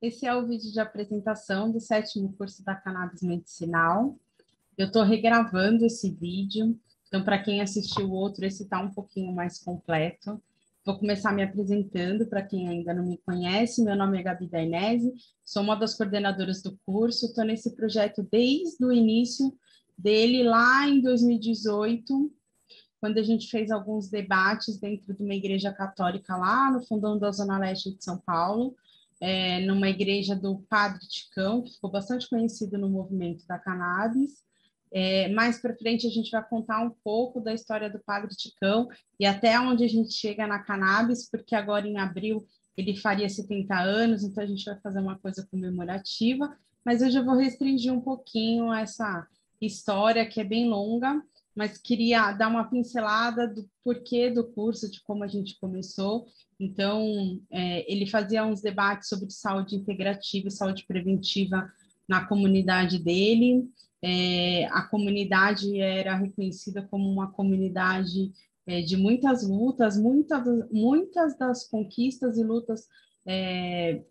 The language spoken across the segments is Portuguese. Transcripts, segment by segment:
Esse é o vídeo de apresentação do 7º curso da Cannabis Medicinal. Eu estou regravando esse vídeo, então para quem assistiu o outro, esse está um pouquinho mais completo. Vou começar me apresentando para quem ainda não me conhece. Meu nome é Gabi Dainese, sou uma das coordenadoras do curso, estou nesse projeto desde o início dele, lá em 2018, quando a gente fez alguns debates dentro de uma igreja católica lá no fundão da Zona Leste de São Paulo, numa igreja do Padre Ticão, que ficou bastante conhecido no movimento da cannabis. Mais para frente a gente vai contar um pouco da história do Padre Ticão e até onde a gente chega na cannabis, porque agora em abril ele faria 70 anos, então a gente vai fazer uma coisa comemorativa, mas hoje eu vou restringir um pouquinho essa história que é bem longa, mas queria dar uma pincelada do porquê do curso, de como a gente começou. Então, ele fazia uns debates sobre saúde integrativa e saúde preventiva na comunidade dele. A comunidade era reconhecida como uma comunidade de muitas lutas, muitas das conquistas e lutas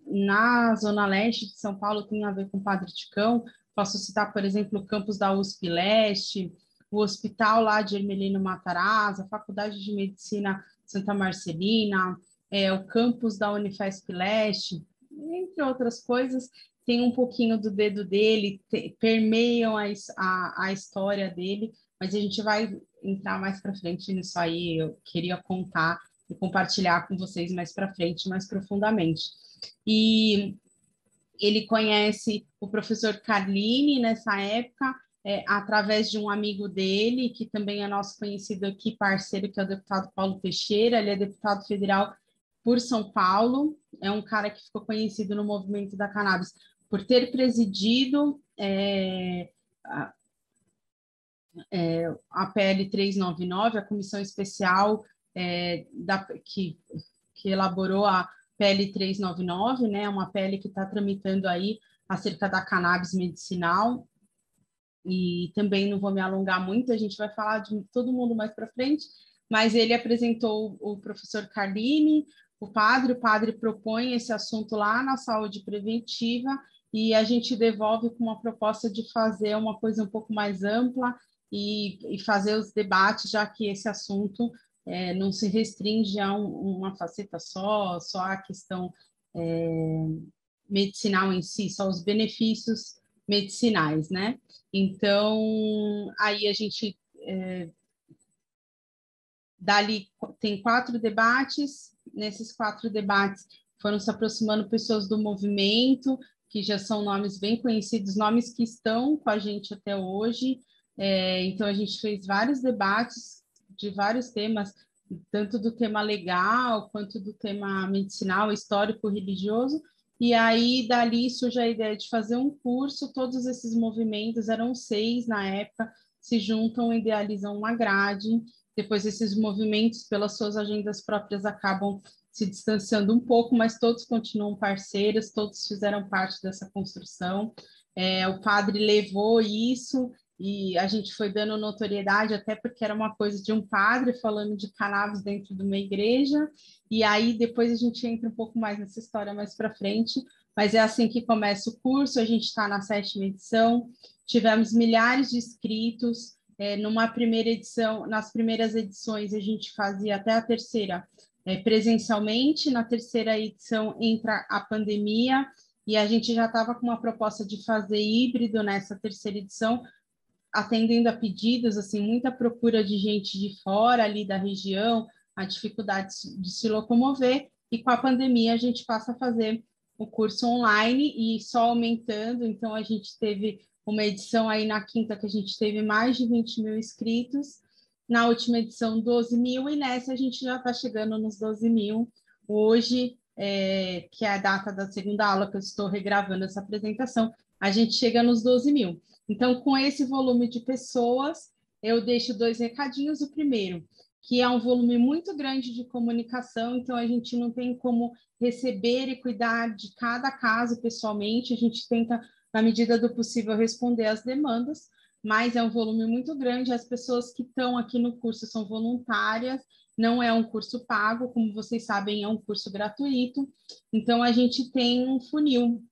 na Zona Leste de São Paulo tem a ver com o Padre Ticão. Posso citar, por exemplo, o campus da USP Leste, o hospital lá de Hermelino Matarazzo, a Faculdade de Medicina Santa Marcelina, o campus da Unifesp Leste, entre outras coisas, tem um pouquinho do dedo dele, permeiam a história dele, mas a gente vai entrar mais para frente nisso aí. Eu queria contar e compartilhar com vocês mais para frente, mais profundamente. E ele conhece o professor Carlini nessa época, através de um amigo dele, que também é nosso conhecido aqui, parceiro, que é o deputado Paulo Teixeira. Ele é deputado federal por São Paulo, é um cara que ficou conhecido no movimento da cannabis por ter presidido a PL 399, a comissão especial que elaborou a PL 399, né, uma PL que está tramitando aí acerca da cannabis medicinal, e também não vou me alongar muito, a gente vai falar de todo mundo mais para frente, mas ele apresentou o professor Carlini, o padre propõe esse assunto lá na saúde preventiva, e a gente devolve com uma proposta de fazer uma coisa um pouco mais ampla e fazer os debates, já que esse assunto não se restringe a uma faceta só a questão medicinal em si, só os benefícios medicinais, né? Então, aí a gente dali tem 4 debates, nesses 4 debates foram se aproximando pessoas do movimento, que já são nomes bem conhecidos, nomes que estão com a gente até hoje. Então, a gente fez vários debates de vários temas, tanto do tema legal, quanto do tema medicinal, histórico, religioso, e aí dali surge a ideia de fazer um curso. Todos esses movimentos, eram 6 na época, se juntam e idealizam uma grade. Depois esses movimentos, pelas suas agendas próprias, acabam se distanciando um pouco, mas todos continuam parceiros, todos fizeram parte dessa construção. O padre levou isso e a gente foi dando notoriedade, até porque era uma coisa de um padre falando de cannabis dentro de uma igreja, e aí depois a gente entra um pouco mais nessa história mais para frente, mas é assim que começa o curso. A gente está na 7ª edição, tivemos milhares de inscritos. Numa primeira edição, nas primeiras edições a gente fazia até a 3ª presencialmente, na 3ª edição entra a pandemia, e a gente já estava com uma proposta de fazer híbrido nessa 3ª edição, atendendo a pedidos, assim, muita procura de gente de fora ali da região, a dificuldade de se locomover, e com a pandemia a gente passa a fazer o curso online e só aumentando. Então a gente teve uma edição aí na 5ª que a gente teve mais de 20 mil inscritos, na última edição 12 mil, e nessa a gente já está chegando nos 12 mil. Hoje que é a data da segunda aula que eu estou regravando essa apresentação, a gente chega nos 12 mil. Então, com esse volume de pessoas, eu deixo 2 recadinhos. O primeiro, que é um volume muito grande de comunicação, então a gente não tem como receber e cuidar de cada caso pessoalmente, a gente tenta, na medida do possível, responder às demandas, mas é um volume muito grande, as pessoas que estão aqui no curso são voluntárias, não é um curso pago, como vocês sabem, é um curso gratuito, então a gente tem um funil.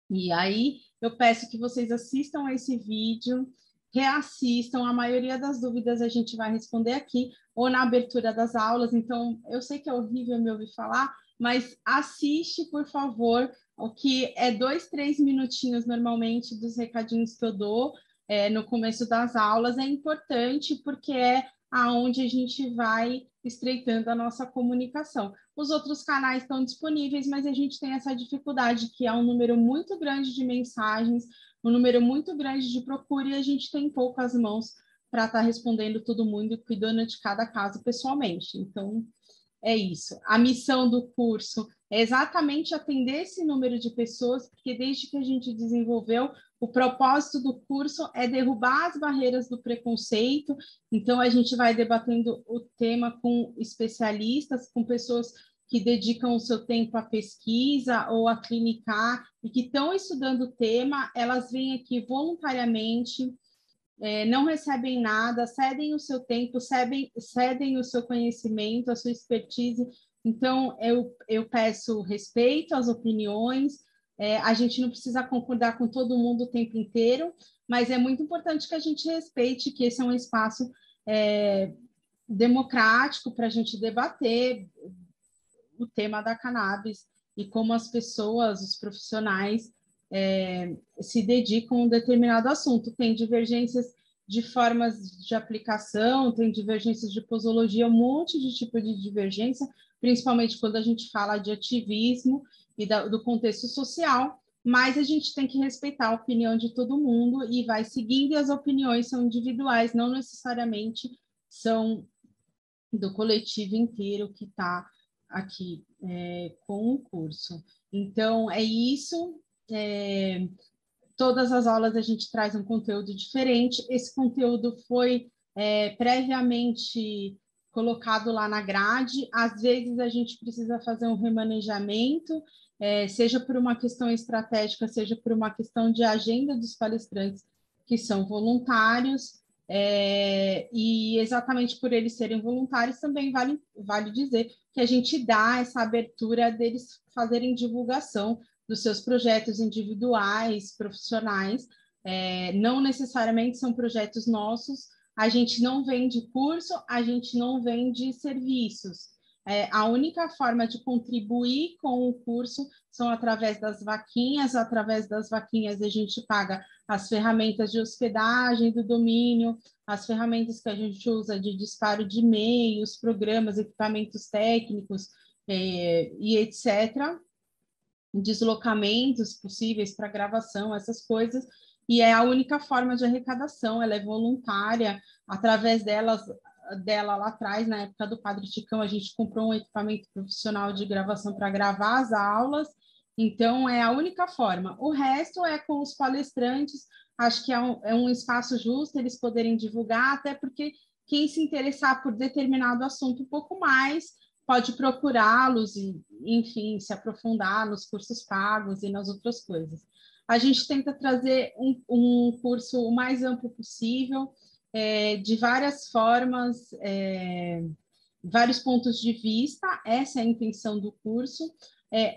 E aí eu peço que vocês assistam a esse vídeo, reassistam, a maioria das dúvidas a gente vai responder aqui, ou na abertura das aulas, então eu sei que é horrível me ouvir falar, mas assiste, por favor, o que é 2, 3 minutinhos normalmente dos recadinhos que eu dou no começo das aulas, é importante porque é aonde a gente vai estreitando a nossa comunicação. Os outros canais estão disponíveis, mas a gente tem essa dificuldade, que é um número muito grande de mensagens, um número muito grande de procura, e a gente tem poucas mãos para estar respondendo todo mundo e cuidando de cada caso pessoalmente. Então, é isso. A missão do curso é exatamente atender esse número de pessoas, porque desde que a gente desenvolveu, o propósito do curso é derrubar as barreiras do preconceito. Então, a gente vai debatendo o tema com especialistas, com pessoas que dedicam o seu tempo à pesquisa ou a clinicar e que estão estudando o tema, elas vêm aqui voluntariamente, não recebem nada, cedem o seu tempo, cedem o seu conhecimento, a sua expertise. Então, eu peço respeito às opiniões, a gente não precisa concordar com todo mundo o tempo inteiro, mas é muito importante que a gente respeite que esse é um espaço democrático para a gente debater o tema da cannabis e como as pessoas, os profissionais, se dedicam a um determinado assunto. Tem divergências de formas de aplicação, tem divergências de posologia, um monte de tipo de divergência, principalmente quando a gente fala de ativismo e do contexto social, mas a gente tem que respeitar a opinião de todo mundo e vai seguindo, e as opiniões são individuais, não necessariamente são do coletivo inteiro que está aqui com o curso. Então, é isso. Todas as aulas a gente traz um conteúdo diferente. Esse conteúdo foi previamente colocado lá na grade. Às vezes a gente precisa fazer um remanejamento, seja por uma questão estratégica, seja por uma questão de agenda dos palestrantes que são voluntários. E exatamente por eles serem voluntários, também vale dizer que a gente dá essa abertura deles fazerem divulgação dos seus projetos individuais, profissionais, não necessariamente são projetos nossos, a gente não vende curso, a gente não vende serviços. A única forma de contribuir com o curso são através das vaquinhas a gente paga as ferramentas de hospedagem do domínio, as ferramentas que a gente usa de disparo de e-mails, programas, equipamentos técnicos e etc., deslocamentos possíveis para gravação, essas coisas, e é a única forma de arrecadação, ela é voluntária, através dela lá atrás, na época do Padre Ticão, a gente comprou um equipamento profissional de gravação para gravar as aulas, então é a única forma. O resto é com os palestrantes, acho que é um espaço justo eles poderem divulgar, até porque quem se interessar por determinado assunto um pouco mais, pode procurá-los e, enfim, se aprofundar nos cursos pagos e nas outras coisas. A gente tenta trazer um curso o mais amplo possível, de várias formas, vários pontos de vista, essa é a intenção do curso,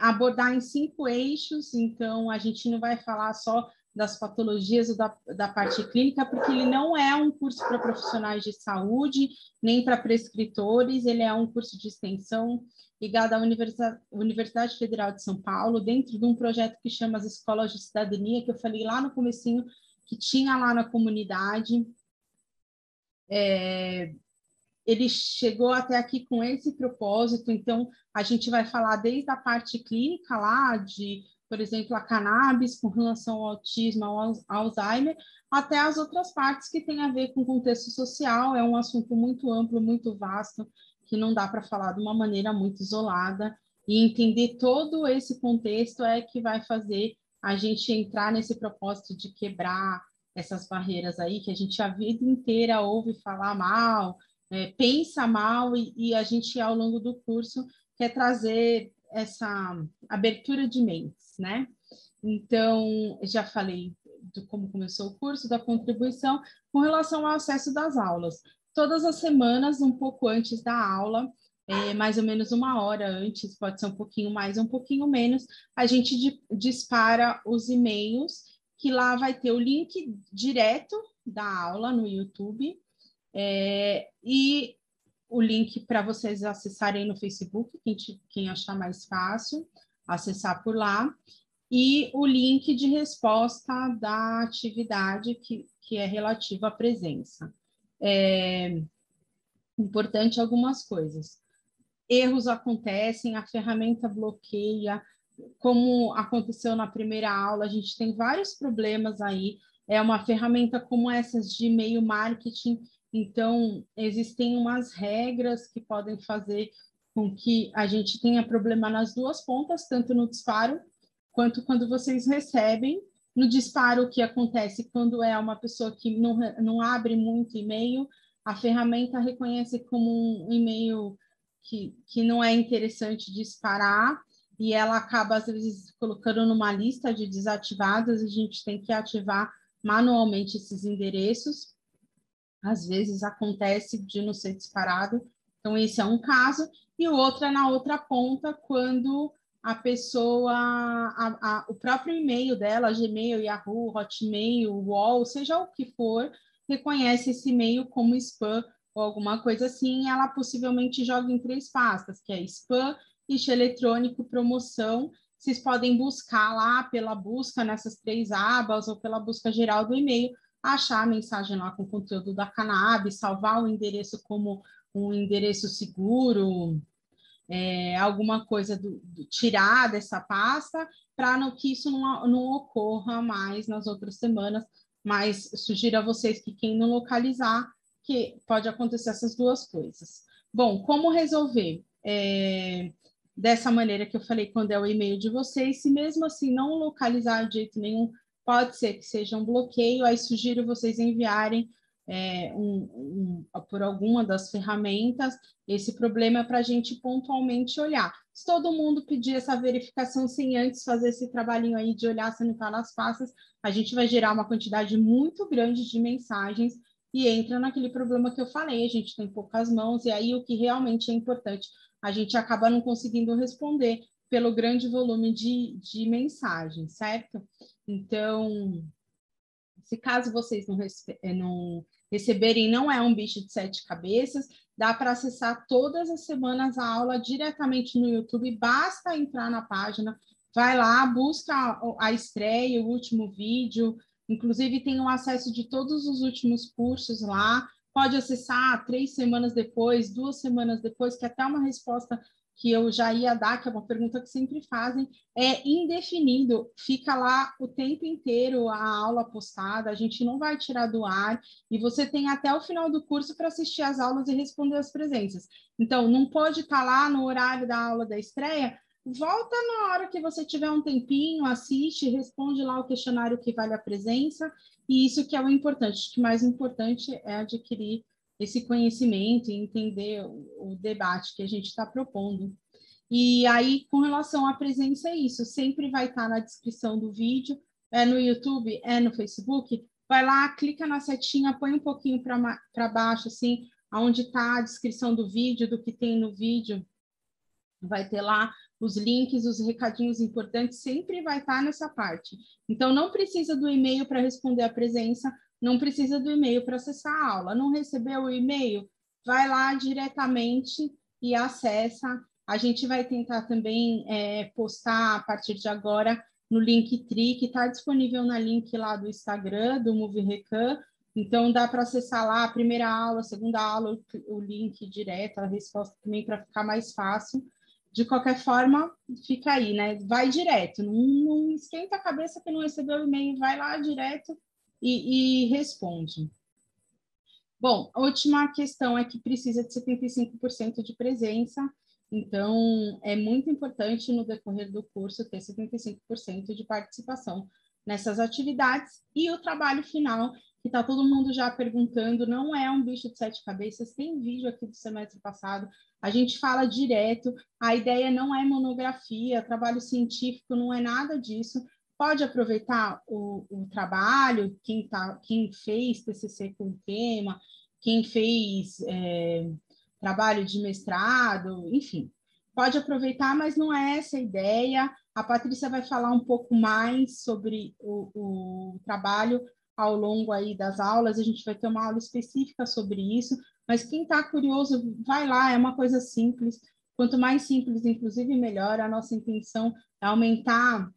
abordar em 5 eixos, então a gente não vai falar só das patologias ou da parte clínica, porque ele não é um curso para profissionais de saúde, nem para prescritores, ele é um curso de extensão ligado à Universidade Federal de São Paulo, dentro de um projeto que chama as Escolas de Cidadania, que eu falei lá no comecinho, que tinha lá na comunidade. Ele chegou até aqui com esse propósito, então a gente vai falar desde a parte clínica lá, de, por exemplo, a cannabis com relação ao autismo, ao Alzheimer, até as outras partes que têm a ver com o contexto social, é um assunto muito amplo, muito vasto, que não dá para falar de uma maneira muito isolada, E entender todo esse contexto é que vai fazer a gente entrar nesse propósito de quebrar essas barreiras aí, que a gente a vida inteira ouve falar mal, pensa mal, e a gente, ao longo do curso, quer trazer essa abertura de mentes, né? Então, já falei de como começou o curso, da contribuição, com relação ao acesso das aulas. Todas as semanas, um pouco antes da aula, mais ou menos uma hora antes, pode ser um pouquinho mais, um pouquinho menos, a gente dispara os e-mails, que lá vai ter o link direto da aula no YouTube, e o link para vocês acessarem no Facebook, quem achar mais fácil, acessar por lá, e o link de resposta da atividade que é relativa à presença. Importante algumas coisas. Erros acontecem, a ferramenta bloqueia, como aconteceu na primeira aula, a gente tem vários problemas aí. É uma ferramenta como essas de e-mail marketing, então existem umas regras que podem fazer com que a gente tenha problema nas duas pontas, tanto no disparo quanto quando vocês recebem. No disparo, o que acontece quando é uma pessoa que não abre muito e-mail, a ferramenta reconhece como um e-mail que não é interessante disparar, e ela acaba, às vezes, colocando numa lista de desativadas, a gente tem que ativar manualmente esses endereços. Às vezes acontece de não ser disparado, então esse é um caso, e o outro é na outra ponta, quando a pessoa, o próprio e-mail dela, Gmail, Yahoo, Hotmail, UOL, seja o que for, reconhece esse e-mail como spam ou alguma coisa assim, e ela possivelmente joga em 3 pastas, que é spam, lixo eletrônico, promoção. Vocês podem buscar lá pela busca nessas 3 abas ou pela busca geral do e-mail, achar a mensagem lá com o conteúdo da Cannabis, salvar o endereço como um endereço seguro, alguma coisa tirar dessa pasta, para que isso não ocorra mais nas outras semanas. Mas sugiro a vocês que quem não localizar, que pode acontecer essas duas coisas. Bom, como resolver? Dessa maneira que eu falei, quando é o e-mail de vocês, se mesmo assim não localizar de jeito nenhum, pode ser que seja um bloqueio, aí sugiro vocês enviarem por alguma das ferramentas esse problema, é para a gente pontualmente olhar. Se todo mundo pedir essa verificação sem antes fazer esse trabalhinho aí de olhar se não está nas pastas, a gente vai gerar uma quantidade muito grande de mensagens e entra naquele problema que eu falei, a gente tem poucas mãos, e aí o que realmente é importante, a gente acaba não conseguindo responder pelo grande volume de mensagens, certo? Então, se caso vocês não receberem, não é um bicho de 7 cabeças, dá para acessar todas as semanas a aula diretamente no YouTube, basta entrar na página, vai lá, busca a estreia, o último vídeo, inclusive tem o acesso de todos os últimos cursos lá, pode acessar 3 semanas depois, 2 semanas depois, que até uma resposta que eu já ia dar, que é uma pergunta que sempre fazem, é indefinido, fica lá o tempo inteiro a aula postada, a gente não vai tirar do ar, e você tem até o final do curso para assistir as aulas e responder as presenças. Então, não pode estar lá no horário da aula da estreia, volta na hora que você tiver um tempinho, assiste, responde lá o questionário que vale a presença, e isso que é o importante. O que mais importante é adquirir esse conhecimento e entender o debate que a gente está propondo. E aí, com relação à presença, é isso. Sempre vai estar na descrição do vídeo, é no YouTube, é no Facebook. Vai lá, clica na setinha, põe um pouquinho para baixo, assim, onde está a descrição do vídeo, do que tem no vídeo. Vai ter lá os links, os recadinhos importantes, sempre vai estar nessa parte. Então, não precisa do e-mail para responder a presença, não precisa do e-mail para acessar a aula. Não recebeu o e-mail? Vai lá diretamente e acessa. A gente vai tentar também postar a partir de agora no Linktree, que está disponível na link lá do Instagram, do MovieRecan. Então, dá para acessar lá a primeira aula, a segunda aula, o link direto, a resposta também para ficar mais fácil. De qualquer forma, fica aí, né? Vai direto, não esquenta a cabeça que não recebeu o e-mail, vai lá direto e responde. Bom, a última questão é que precisa de 75% de presença. Então, é muito importante no decorrer do curso ter 75% de participação nessas atividades e o trabalho final, que está todo mundo já perguntando, não é um bicho de sete cabeças, tem vídeo aqui do semestre passado, a gente fala direto, a ideia não é monografia, trabalho científico, não é nada disso, pode aproveitar o trabalho, quem fez TCC com o tema, quem fez trabalho de mestrado, enfim, pode aproveitar, mas não é essa a ideia. A Patrícia vai falar um pouco mais sobre o trabalho ao longo aí das aulas, a gente vai ter uma aula específica sobre isso, mas quem está curioso, vai lá, é uma coisa simples, quanto mais simples, inclusive, melhor. A nossa intenção é aumentar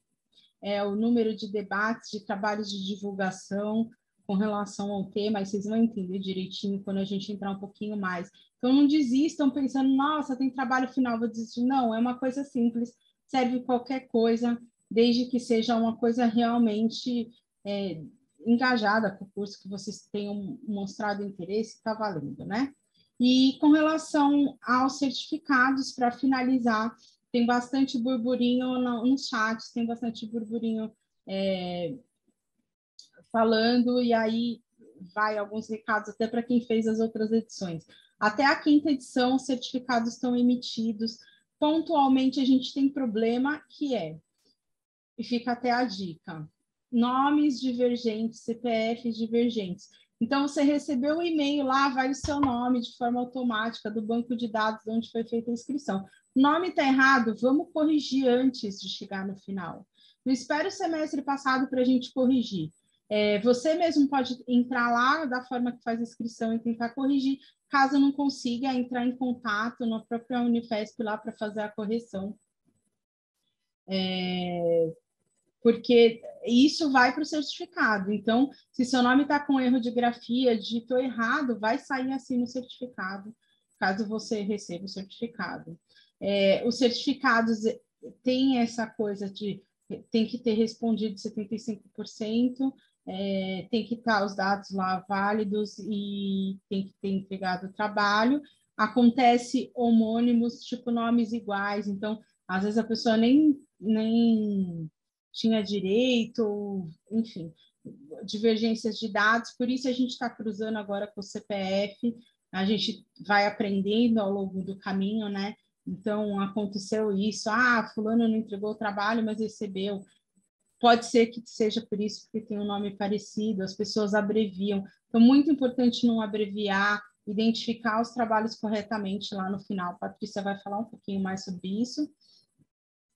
o número de debates, de trabalhos de divulgação com relação ao tema, e vocês vão entender direitinho quando a gente entrar um pouquinho mais. Então, não desistam pensando, nossa, tem trabalho final, vou desistir. Não, é uma coisa simples, serve qualquer coisa, desde que seja uma coisa realmente engajada com o curso, que vocês tenham mostrado interesse, está valendo, né? E com relação aos certificados, para finalizar, tem bastante burburinho nos chats, tem bastante burburinho falando, e aí vai alguns recados até para quem fez as outras edições. Até a quinta edição, os certificados estão emitidos. Pontualmente, a gente tem problema que e fica até a dica, nomes divergentes, CPFs divergentes. Então, você recebeu o e-mail lá, vai o seu nome de forma automática do banco de dados onde foi feita a inscrição. O nome está errado, vamos corrigir antes de chegar no final. Não espere o semestre passado para a gente corrigir. Você mesmo pode entrar lá da forma que faz a inscrição e tentar corrigir. Caso não consiga, entrar em contato na própria Unifesp lá para fazer a correção. Porque isso vai para o certificado. Então, se seu nome está com erro de grafia, digitou errado, vai sair assim no certificado, caso você receba o certificado. Os certificados têm essa coisa de tem que ter respondido 75%, tem que estar os dados lá válidos e tem que ter entregado o trabalho. Acontece homônimos, tipo nomes iguais, então, às vezes a pessoa nem tinha direito, enfim, divergências de dados, por isso a gente está cruzando agora com o CPF, a gente vai aprendendo ao longo do caminho, né? Então, aconteceu isso, fulano não entregou o trabalho, mas recebeu. Pode ser que seja por isso, porque tem um nome parecido, as pessoas abreviam. Então, muito importante não abreviar, identificar os trabalhos corretamente lá no final. A Patrícia vai falar um pouquinho mais sobre isso.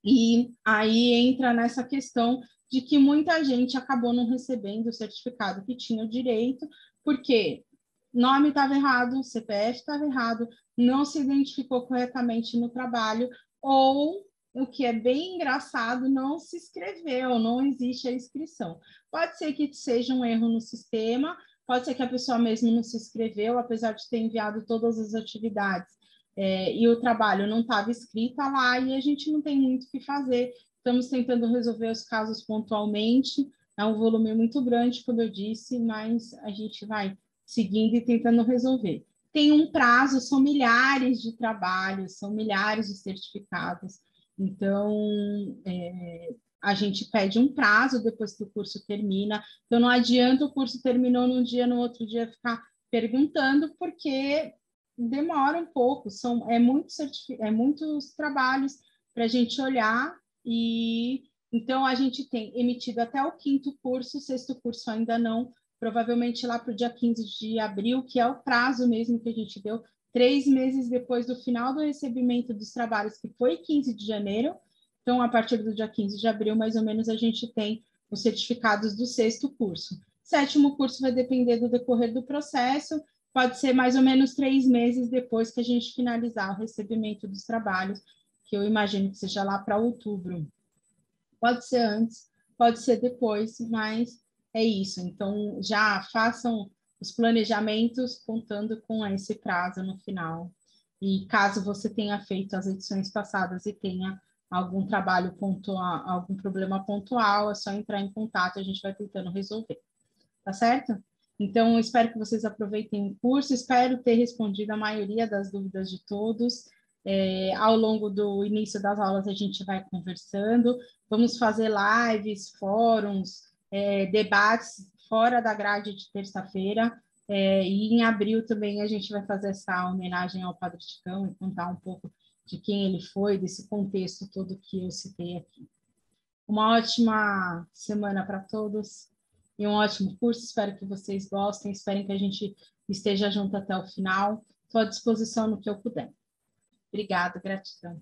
E aí entra nessa questão de que muita gente acabou não recebendo o certificado que tinha o direito, porque nome estava errado, CPF estava errado, não se identificou corretamente no trabalho, ou, o que é bem engraçado, não se inscreveu, não existe a inscrição. Pode ser que seja um erro no sistema, pode ser que a pessoa mesmo não se inscreveu, apesar de ter enviado todas as atividades, e o trabalho não estava escrito lá, e a gente não tem muito o que fazer. Estamos tentando resolver os casos pontualmente, é um volume muito grande, como eu disse, mas a gente vai seguindo e tentando resolver. Tem um prazo, são milhares de trabalhos, são milhares de certificados, então a gente pede um prazo depois que o curso termina, então não adianta o curso terminou num dia, no outro dia ficar perguntando, porque demora um pouco, muitos trabalhos para a gente olhar, e então a gente tem emitido até o quinto curso, o sexto curso ainda não, provavelmente lá para o dia 15 de abril, que é o prazo mesmo que a gente deu, 3 meses depois do final do recebimento dos trabalhos, que foi 15 de janeiro, então a partir do dia 15 de abril, mais ou menos, a gente tem os certificados do sexto curso. Sétimo curso vai depender do decorrer do processo, pode ser mais ou menos 3 meses depois que a gente finalizar o recebimento dos trabalhos, que eu imagino que seja lá para outubro. Pode ser antes, pode ser depois, mas é isso. Então, já façam os planejamentos contando com esse prazo no final. E caso você tenha feito as edições passadas e tenha algum trabalho pontual, algum problema pontual, é só entrar em contato, a gente vai tentando resolver. Tá certo? Então, espero que vocês aproveitem o curso, espero ter respondido a maioria das dúvidas de todos. Ao longo do início das aulas, a gente vai conversando. Vamos fazer lives, fóruns, debates fora da grade de terça-feira. E em abril também a gente vai fazer essa homenagem ao Padre Chicão e contar um pouco de quem ele foi, desse contexto todo que eu citei aqui. Uma ótima semana para todos e um ótimo curso. Espero que vocês gostem, espero que a gente esteja junto até o final. Estou à disposição no que eu puder. Obrigada, gratidão.